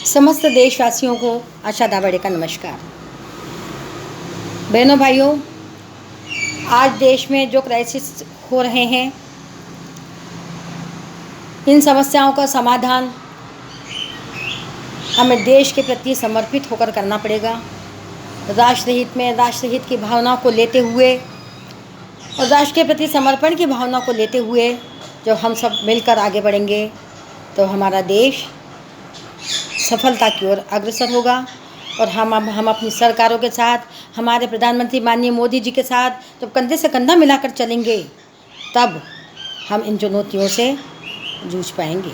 समस्त देशवासियों को आशा दावड़े का नमस्कार। बहनों भाइयों, आज देश में जो क्राइसिस हो रहे हैं, इन समस्याओं का समाधान हमें देश के प्रति समर्पित होकर करना पड़ेगा। राष्ट्रहित में राष्ट्रहित की भावना को लेते हुए और राष्ट्र के प्रति समर्पण की भावना को लेते हुए जब हम सब मिलकर आगे बढ़ेंगे तो हमारा देश सफलता की ओर अग्रसर होगा। और हम अपनी सरकारों के साथ, हमारे प्रधानमंत्री माननीय मोदी जी के साथ जब कंधे से कंधा मिलाकर चलेंगे तब हम इन चुनौतियों से जूझ पाएंगे।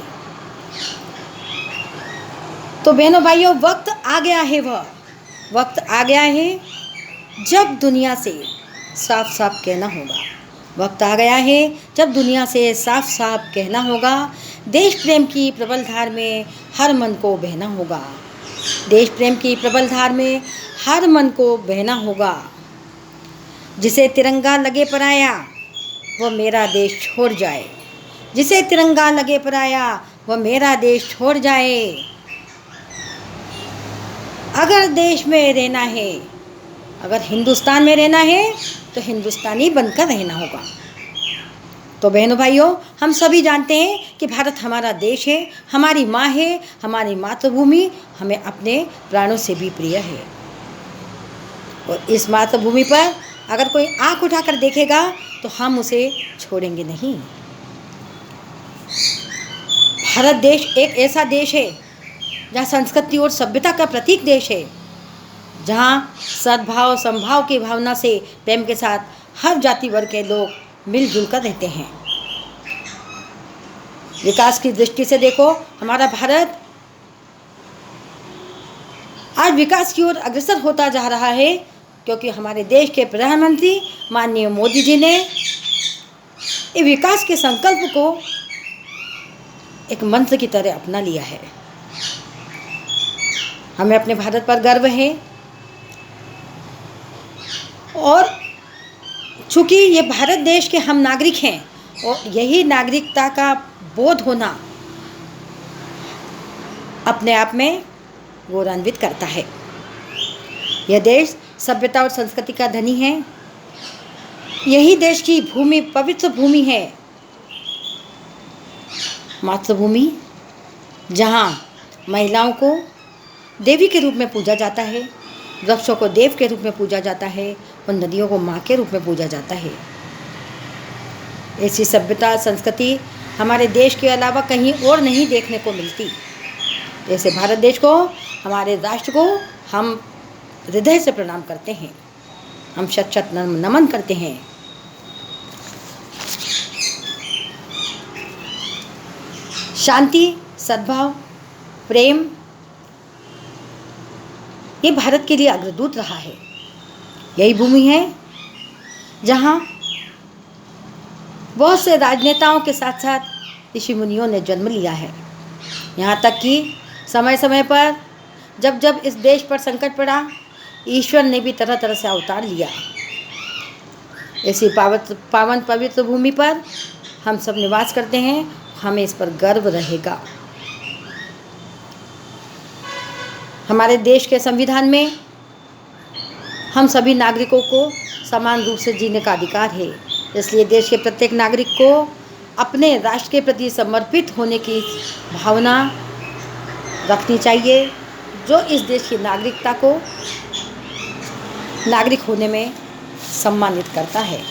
तो बहनों भाइयों, वक्त आ गया है जब दुनिया से साफ साफ कहना होगा। वक्त आ गया है जब दुनिया से साफ साफ कहना होगा। देश प्रेम की प्रबल धार में हर मन को बहना होगा। देश प्रेम की प्रबल धार में हर मन को बहना होगा। जिसे तिरंगा लगे पराया वो मेरा देश छोड़ जाए। जिसे तिरंगा लगे पराया वो मेरा देश छोड़ जाए। अगर देश में रहना है, अगर हिंदुस्तान में रहना है तो हिंदुस्तानी बनकर रहना होगा। तो बहनों भाइयों, हम सभी जानते हैं कि भारत हमारा देश है, हमारी माँ है, हमारी मातृभूमि हमें अपने प्राणों से भी प्रिय है। और इस मातृभूमि पर अगर कोई आंख उठाकर देखेगा तो हम उसे छोड़ेंगे नहीं। भारत देश एक ऐसा देश है जहाँ संस्कृति और सभ्यता का प्रतीक देश है, जहाँ सद्भाव समभाव की भावना से प्रेम के साथ हर जाति वर्ग के लोग मिलजुल कर रहते हैं। विकास की दृष्टि से देखो, हमारा भारत आज विकास की ओर अग्रसर होता जा रहा है, क्योंकि हमारे देश के प्रधानमंत्री माननीय मोदी जी ने इस विकास के संकल्प को एक मंत्र की तरह अपना लिया है। हमें अपने भारत पर गर्व है और चूँकि ये भारत देश के हम नागरिक हैं और यही नागरिकता का बोध होना अपने आप में गौरवान्वित करता है। यह देश सभ्यता और संस्कृति का धनी है। यही देश की भूमि पवित्र भूमि है, मातृभूमि, जहाँ महिलाओं को देवी के रूप में पूजा जाता है, वृक्षों को देव के रूप में पूजा जाता है और नदियों को माँ के रूप में पूजा जाता है। ऐसी सभ्यता संस्कृति हमारे देश के अलावा कहीं और नहीं देखने को मिलती। ऐसे भारत देश को, हमारे राष्ट्र को हम हृदय से प्रणाम करते हैं, हम शत शत नमन करते हैं। शांति, सद्भाव, प्रेम, ये भारत के लिए अग्रदूत रहा है। यही भूमि है जहाँ बहुत से राजनेताओं के साथ साथ ऋषि मुनियों ने जन्म लिया है। यहाँ तक कि समय समय पर जब जब इस देश पर संकट पड़ा, ईश्वर ने भी तरह तरह से अवतार लिया। ऐसी पावन पवित्र भूमि पर हम सब निवास करते हैं, हमें इस पर गर्व रहेगा। हमारे देश के संविधान में हम सभी नागरिकों को समान रूप से जीने का अधिकार है। इसलिए देश के प्रत्येक नागरिक को अपने राष्ट्र के प्रति समर्पित होने की भावना रखनी चाहिए, जो इस देश की नागरिकता को नागरिक होने में सम्मानित करता है।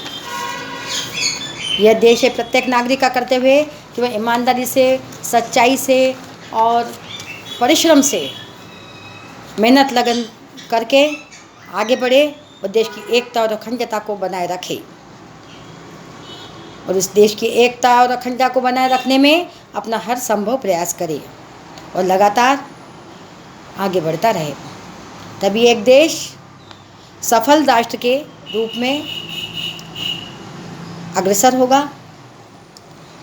यह देश है प्रत्येक नागरिक का कर्तव्य है कि वह ईमानदारी से, सच्चाई से और परिश्रम से मेहनत लगन करके आगे बढ़े और देश की एकता और अखंडता को बनाए रखे। और इस देश की एकता और अखंडता को बनाए रखने में अपना हर संभव प्रयास करे और लगातार आगे बढ़ता रहे। तभी एक देश सफल राष्ट्र के रूप में अग्रसर होगा,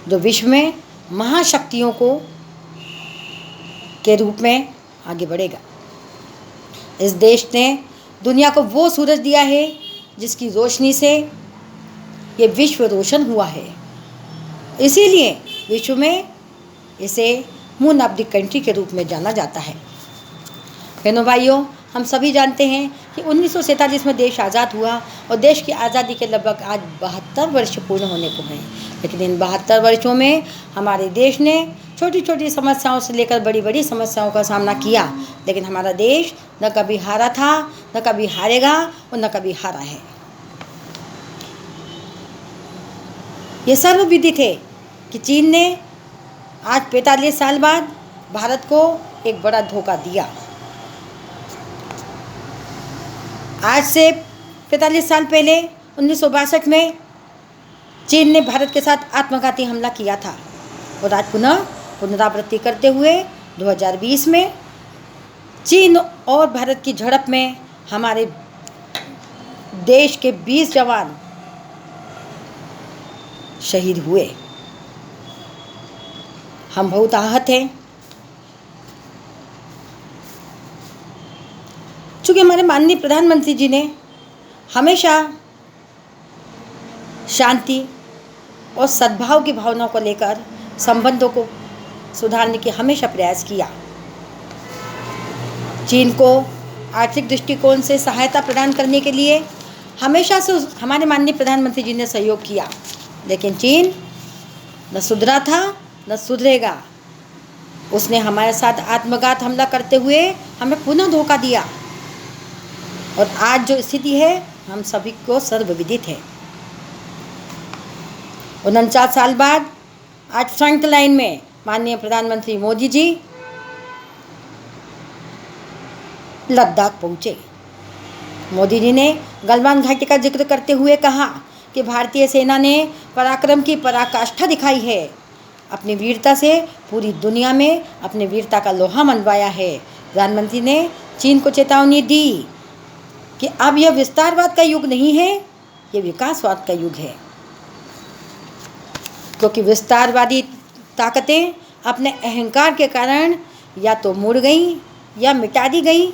जो विश्व में महाशक्तियों को के रूप में आगे बढ़ेगा। इस देश ने दुनिया को वो सूरज दिया है जिसकी रोशनी से ये विश्व रोशन हुआ है। इसीलिए विश्व में इसे मून ऑफ द कंट्री के रूप में जाना जाता है। बहनों भाइयों, हम सभी जानते हैं कि 1947 में देश आज़ाद हुआ और देश की आज़ादी के लगभग आज 72 वर्ष पूर्ण होने को हैं। लेकिन इन 72 वर्षों में हमारे देश ने छोटी छोटी समस्याओं से लेकर बड़ी बड़ी समस्याओं का सामना किया, लेकिन हमारा देश न कभी हारा था, न कभी हारेगा और न कभी हारा है। ये सर्वविदित है कि चीन ने आज 45 साल बाद भारत को एक बड़ा धोखा दिया। आज से 45 साल पहले 1962 में चीन ने भारत के साथ आत्मघाती हमला किया था और आज पुनः पुनरावृत्ति करते हुए 2020 में चीन और भारत की झड़प में हमारे देश के 20 जवान शहीद हुए। हम बहुत आहत हैं। चूँकि हमारे माननीय प्रधानमंत्री जी ने हमेशा शांति और सद्भाव की भावना को लेकर संबंधों को सुधारने की हमेशा प्रयास किया। चीन को आर्थिक दृष्टिकोण से सहायता प्रदान करने के लिए हमेशा से हमारे माननीय प्रधानमंत्री जी ने सहयोग किया, लेकिन चीन न सुधरा था न सुधरेगा। उसने हमारे साथ आत्मघात हमला करते हुए हमें पुनः धोखा दिया और आज जो स्थिति है हम सभी को सर्वविदित है। 49 साल बाद आज फ्रंट लाइन में माननीय प्रधानमंत्री मोदी जी लद्दाख पहुँचे। मोदी जी ने गलवान घाटी का जिक्र करते हुए कहा कि भारतीय सेना ने पराक्रम की पराकाष्ठा दिखाई है, अपनी वीरता से पूरी दुनिया में अपनी वीरता का लोहा मनवाया है। प्रधानमंत्री ने चीन को चेतावनी दी कि अब यह विस्तारवाद का युग नहीं है, ये विकासवाद का युग है, क्योंकि विस्तारवादी ताकतें अपने अहंकार के कारण या तो मुड़ गई या मिटा दी गई,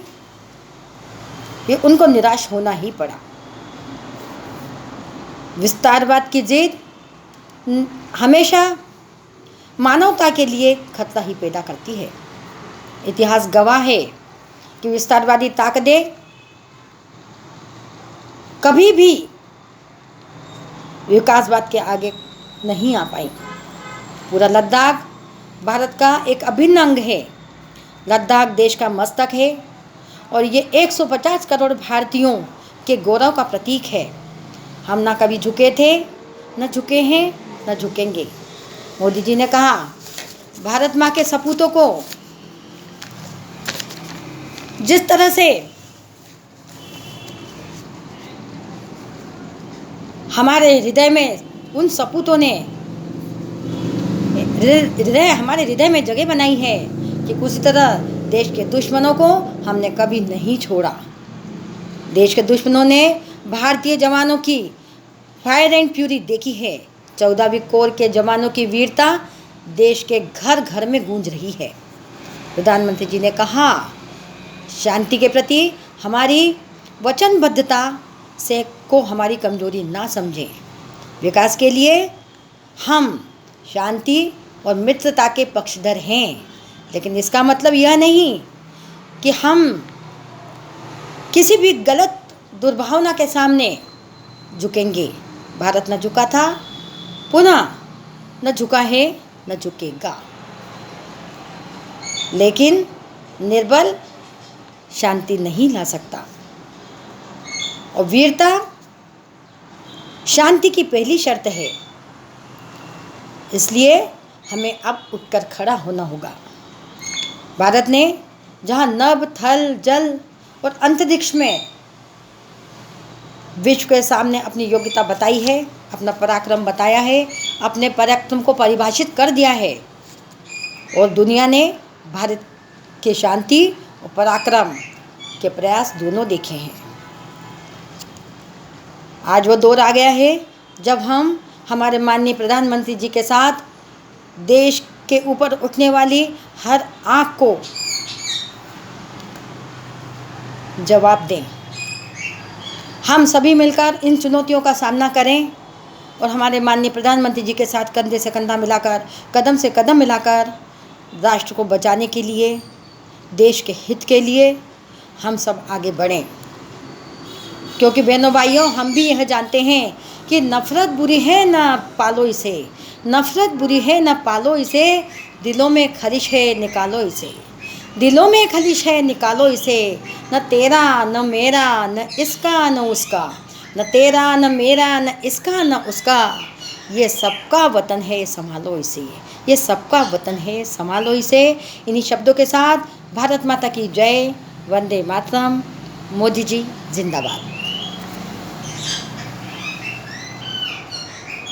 ये उनको निराश होना ही पड़ा। विस्तारवाद की जिद हमेशा मानवता के लिए खतरा ही पैदा करती है। इतिहास गवाह है कि विस्तारवादी ताकतें कभी भी विकासवाद के आगे नहीं आ पाई। पूरा लद्दाख भारत का एक अभिन्न अंग है। लद्दाख देश का मस्तक है और ये 150 करोड़ भारतीयों के गौरव का प्रतीक है। हम ना कभी झुके थे, न झुके हैं, न झुकेंगे। मोदी जी ने कहा, भारत माँ के सपूतों को जिस तरह से हमारे हृदय में उन सपूतों ने हमारे हृदय में जगह बनाई है कि उसी तरह देश के दुश्मनों को हमने कभी नहीं छोड़ा। देश के दुश्मनों ने भारतीय जवानों की फायर एंड फ्यूरी देखी है। 14वीं कोर के जवानों की वीरता देश के घर घर में गूंज रही है। प्रधानमंत्री जी ने कहा, शांति के प्रति हमारी वचनबद्धता से को हमारी कमजोरी ना समझें। विकास के लिए हम शांति और मित्रता के पक्षधर हैं, लेकिन इसका मतलब यह नहीं कि हम किसी भी गलत दुर्भावना के सामने झुकेंगे। भारत न झुका था, पुनः न झुका है, न झुकेगा। लेकिन निर्बल शांति नहीं ला सकता और वीरता शांति की पहली शर्त है। इसलिए हमें अब उठकर खड़ा होना होगा। भारत ने जहाँ नभ, थल, जल और अंतरिक्ष में विश्व के सामने अपनी योग्यता बताई है, अपना पराक्रम बताया है, अपने पराक्रम को परिभाषित कर दिया है और दुनिया ने भारत के शांति और पराक्रम के प्रयास दोनों देखे हैं। आज वो दौर आ गया है जब हम हमारे माननीय प्रधानमंत्री जी के साथ देश के ऊपर उठने वाली हर आँख को जवाब दें। हम सभी मिलकर इन चुनौतियों का सामना करें और हमारे माननीय प्रधानमंत्री जी के साथ कंधे से कंधा मिलाकर, कदम से कदम मिलाकर राष्ट्र को बचाने के लिए, देश के हित के लिए हम सब आगे बढ़ें, क्योंकि बहनों भाइयों हम भी यह जानते हैं कि नफ़रत बुरी है ना पालो इसे, नफ़रत बुरी है ना पालो इसे, दिलों में खलिश है निकालो इसे, दिलों में खलिश है निकालो इसे, न तेरा न मेरा न इसका न उसका, न तेरा न मेरा न इसका न उसका, ये सबका वतन है संभालो इसे, ये सबका वतन है संभालो इसे। इन्हीं शब्दों के साथ भारत माता की जय, वंदे मातरम, मोदी जी जिंदाबाद।